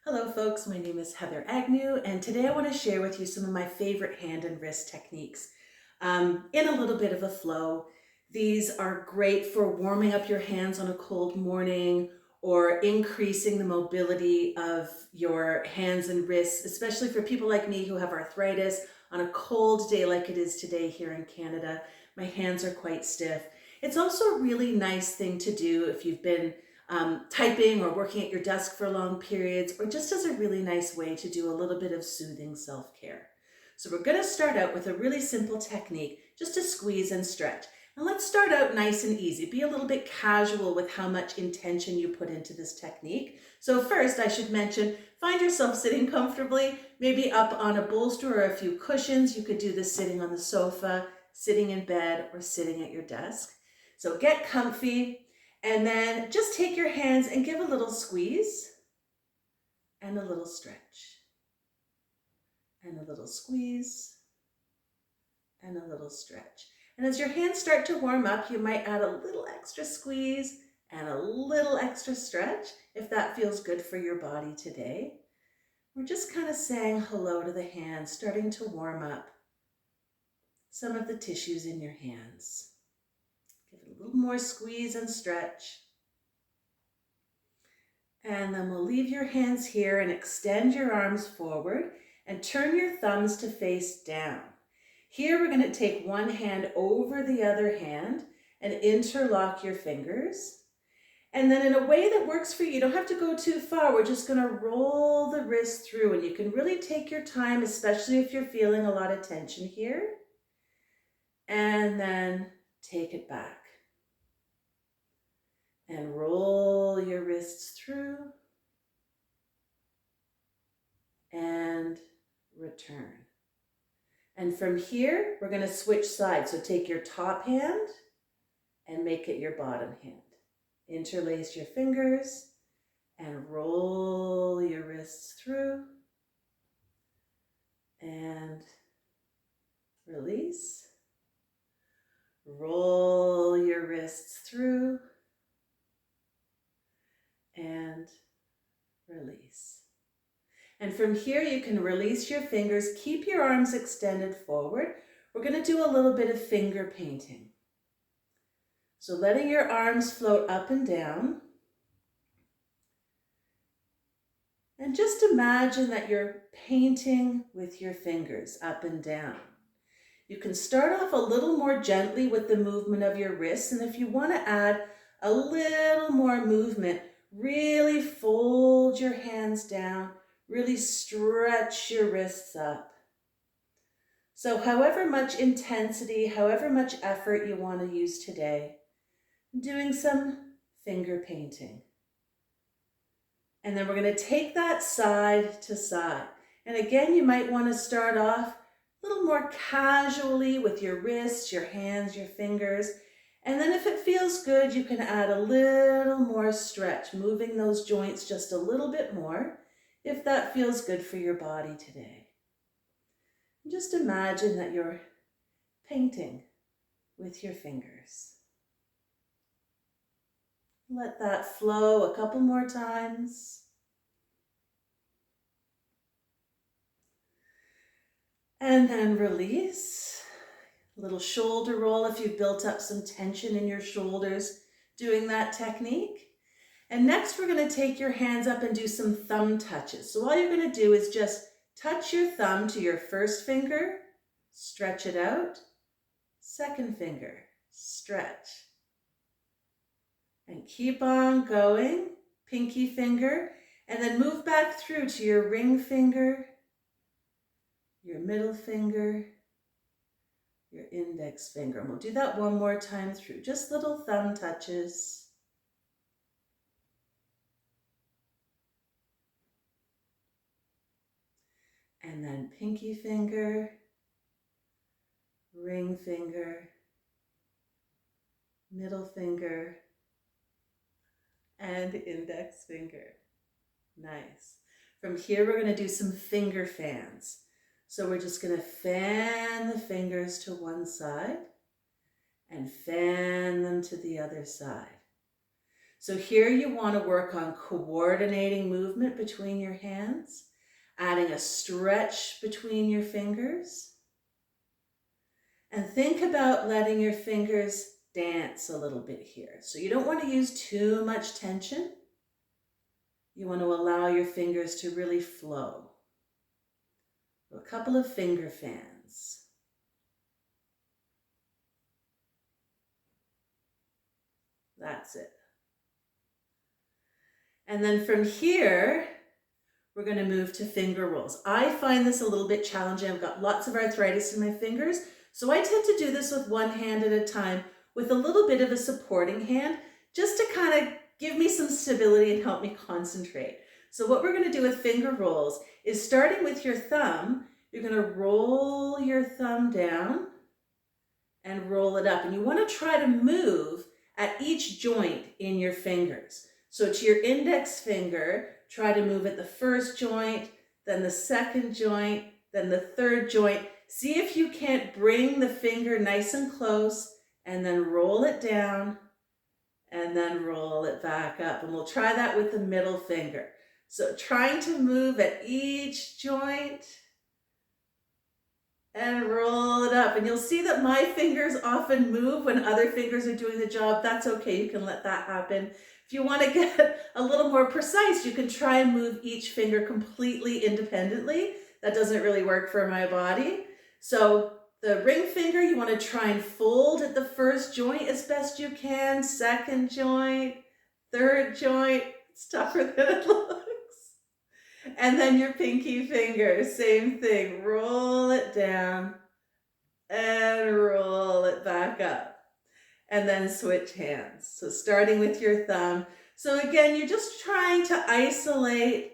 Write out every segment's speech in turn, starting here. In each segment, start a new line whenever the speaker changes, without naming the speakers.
Hello folks, my name is Heather Agnew and today I want to share with you some of my favorite hand and wrist techniques in a little bit of a flow. These are great for warming up your hands on a cold morning or increasing the mobility of your hands and wrists, especially for people like me who have arthritis. On a cold day like it is today here in Canada, my hands are quite stiff. It's also a really nice thing to do if you've been typing or working at your desk for long periods, or just as a really nice way to do a little bit of soothing self-care. So we're going to start out with a really simple technique just to squeeze and stretch. And let's start out nice and easy. Be a little bit casual with how much intention you put into this technique. So first, I should mention, find yourself sitting comfortably, maybe up on a bolster or a few cushions. You could do this sitting on the sofa, sitting in bed, or sitting at your desk. So get comfy. And then just take your hands and give a little squeeze and a little stretch and a little squeeze and a little stretch. And as your hands start to warm up, you might add a little extra squeeze and a little extra stretch if that feels good for your body today. We're just kind of saying hello to the hands, starting to warm up some of the tissues in your hands. Give it a little more squeeze and stretch. And then we'll leave your hands here and extend your arms forward and turn your thumbs to face down. Here we're going to take one hand over the other hand and interlock your fingers. And then in a way that works for you, you don't have to go too far. We're just going to roll the wrist through, and you can really take your time, especially if you're feeling a lot of tension here. And then take it back. And roll your wrists through and return. And from here, we're going to switch sides. So take your top hand and make it your bottom hand. Interlace your fingers and roll your wrists through and release. Roll your wrists through and release. And from here you can release your fingers, keep your arms extended forward. We're going to do a little bit of finger painting. So letting your arms float up and down. And just imagine that you're painting with your fingers up and down. You can start off a little more gently with the movement of your wrists, and if you want to add a little more movement, really fold your hands down, really stretch your wrists up. So however much intensity, however much effort you want to use today, doing some finger painting. And then we're going to take that side to side. And again, you might want to start off a little more casually with your wrists, your hands, your fingers. And then if it feels good, you can add a little more stretch, moving those joints just a little bit more, if that feels good for your body today. And just imagine that you're painting with your fingers. Let that flow a couple more times. And then release. A little shoulder roll if you've built up some tension in your shoulders doing that technique. And next we're going to take your hands up and do some thumb touches. So all you're going to do is just touch your thumb to your first finger, stretch it out, second finger, stretch. And keep on going, pinky finger, and then move back through to your ring finger, your middle finger, your index finger. And we'll do that one more time through, just little thumb touches. And then pinky finger, ring finger, middle finger, and index finger. Nice. From here, we're going to do some finger fans. So we're just going to fan the fingers to one side and fan them to the other side. So here you want to work on coordinating movement between your hands, adding a stretch between your fingers. And think about letting your fingers dance a little bit here. So you don't want to use too much tension. You want to allow your fingers to really flow. A couple of finger fans. That's it. And then from here, we're going to move to finger rolls. I find this a little bit challenging. I've got lots of arthritis in my fingers, so I tend to do this with one hand at a time with a little bit of a supporting hand, just to kind of give me some stability and help me concentrate. So what we're going to do with finger rolls is, starting with your thumb, you're going to roll your thumb down and roll it up. And you want to try to move at each joint in your fingers. So to your index finger, try to move at the first joint, then the second joint, then the third joint. See if you can't bring the finger nice and close, and then roll it down, and then roll it back up. And we'll try that with the middle finger. So trying to move at each joint and roll it up. And you'll see that my fingers often move when other fingers are doing the job. That's okay, you can let that happen. If you want to get a little more precise, you can try and move each finger completely independently. That doesn't really work for my body. So the ring finger, you want to try and fold at the first joint as best you can, second joint, third joint. It's tougher than it looks. And then your pinky finger, same thing. Roll it down and roll it back up. And then switch hands. So starting with your thumb. So again, you're just trying to isolate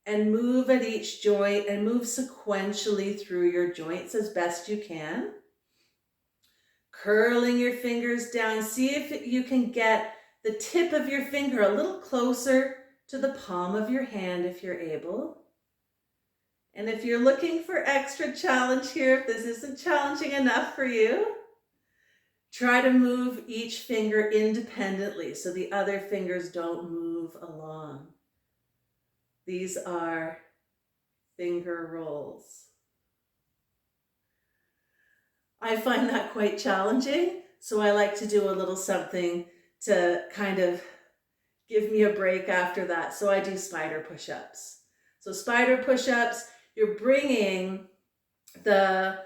and move at each joint and move sequentially through your joints as best you can. Curling your fingers down. See if you can get the tip of your finger a little closer to the palm of your hand if you're able. And if you're looking for extra challenge here, if this isn't challenging enough for you, try to move each finger independently so the other fingers don't move along. These are finger rolls. I find that quite challenging, so I like to do a little something to kind of give me a break after that. So I do spider push-ups. So spider push-ups, you're bringing the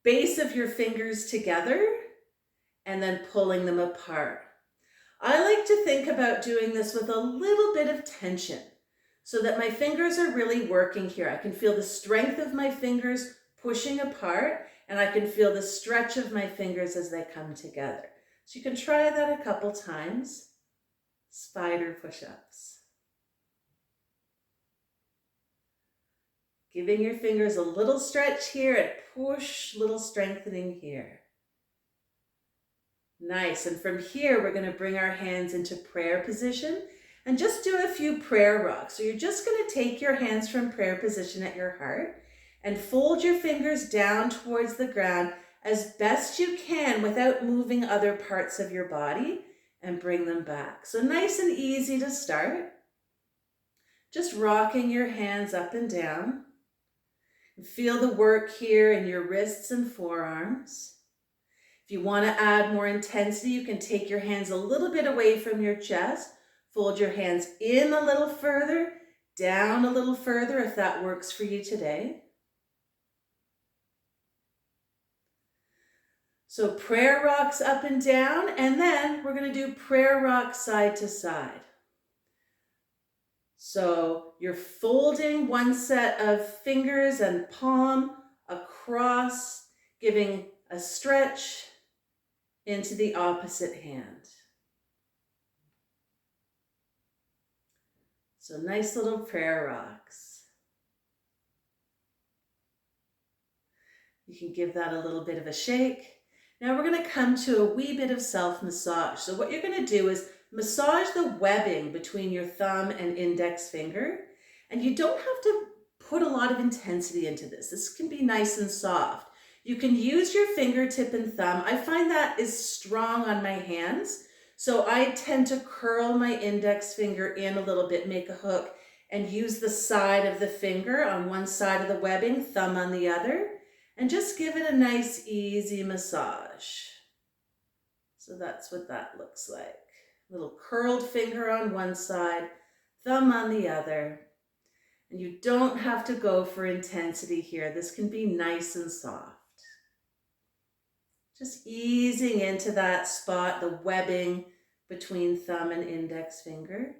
base of your fingers together and then pulling them apart. I like to think about doing this with a little bit of tension so that my fingers are really working here. I can feel the strength of my fingers pushing apart, and I can feel the stretch of my fingers as they come together. So you can try that a couple times. Spider push-ups. Giving your fingers a little stretch here and push, little strengthening here. Nice. And from here, we're going to bring our hands into prayer position and just do a few prayer rocks. So you're just going to take your hands from prayer position at your heart and fold your fingers down towards the ground as best you can without moving other parts of your body, and bring them back. So nice and easy to start. Just rocking your hands up and down. Feel the work here in your wrists and forearms. If you want to add more intensity, you can take your hands a little bit away from your chest. Fold your hands in a little further, down a little further if that works for you today. So prayer rocks up and down, and then we're going to do prayer rocks side to side. So you're folding one set of fingers and palm across, giving a stretch into the opposite hand. So nice little prayer rocks. You can give that a little bit of a shake. Now we're going to come to a wee bit of self-massage. So what you're going to do is massage the webbing between your thumb and index finger. And you don't have to put a lot of intensity into this. This can be nice and soft. You can use your fingertip and thumb. I find that is strong on my hands. So I tend to curl my index finger in a little bit, make a hook, and use the side of the finger on one side of the webbing, thumb on the other, and just give it a nice easy massage. So that's what that looks like. Little curled finger on one side, thumb on the other. And you don't have to go for intensity here. This can be nice and soft. Just easing into that spot, the webbing between thumb and index finger.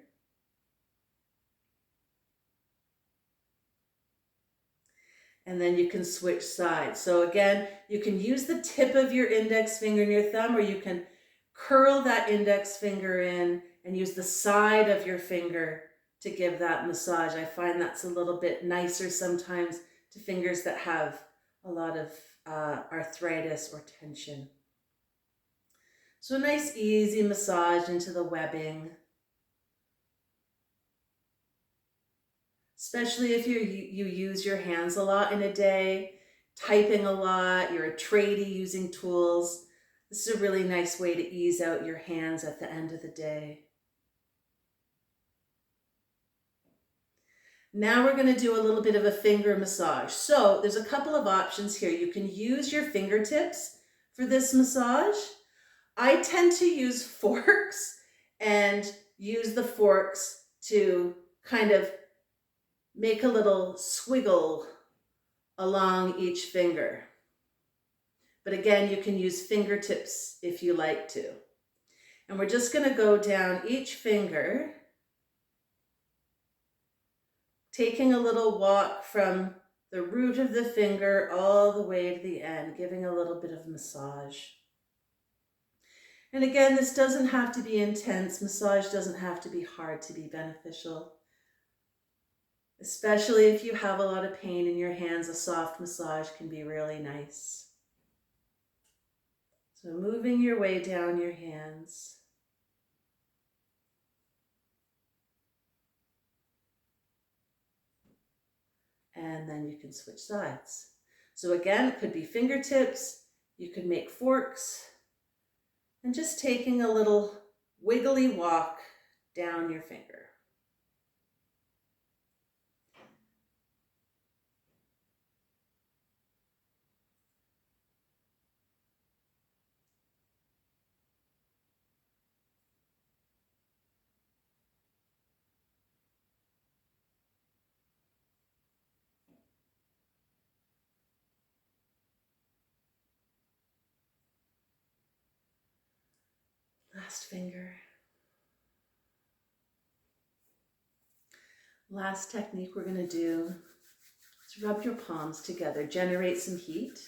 And then you can switch sides. So again, you can use the tip of your index finger and your thumb, or you can curl that index finger in and use the side of your finger to give that massage. I find that's a little bit nicer sometimes to fingers that have a lot of arthritis or tension. So a nice easy massage into the webbing. Especially if you use your hands a lot in a day, typing a lot, you're a tradie using tools. This is a really nice way to ease out your hands at the end of the day. Now we're going to do a little bit of a finger massage. So there's a couple of options here. You can use your fingertips for this massage. I tend to use forks and use the forks to kind of make a little squiggle along each finger. But again, you can use fingertips if you like to. And we're just going to go down each finger, taking a little walk from the root of the finger all the way to the end, giving a little bit of massage. And again, this doesn't have to be intense. Massage doesn't have to be hard to be beneficial. Especially if you have a lot of pain in your hands, a soft massage can be really nice. So moving your way down your hands. And then you can switch sides. So again, it could be fingertips, you could make forks, and just taking a little wiggly walk down your finger. Last finger. Last technique we're going to do is rub your palms together, generate some heat,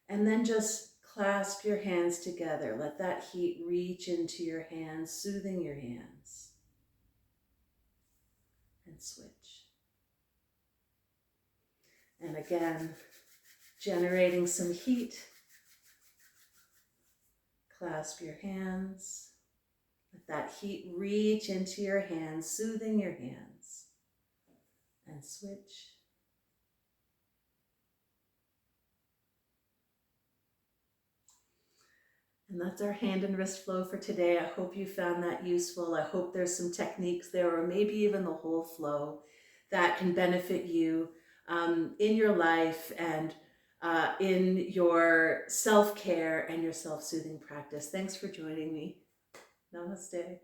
and then just clasp your hands together. Let that heat reach into your hands, soothing your hands. And switch. And again, generating some heat. Clasp your hands. Let that heat reach into your hands, soothing your hands. And switch. And that's our hand and wrist flow for today. I hope you found that useful. I hope there's some techniques there, or maybe even the whole flow, that can benefit you in your life and in your self-care and your self-soothing practice. Thanks for joining me. Namaste.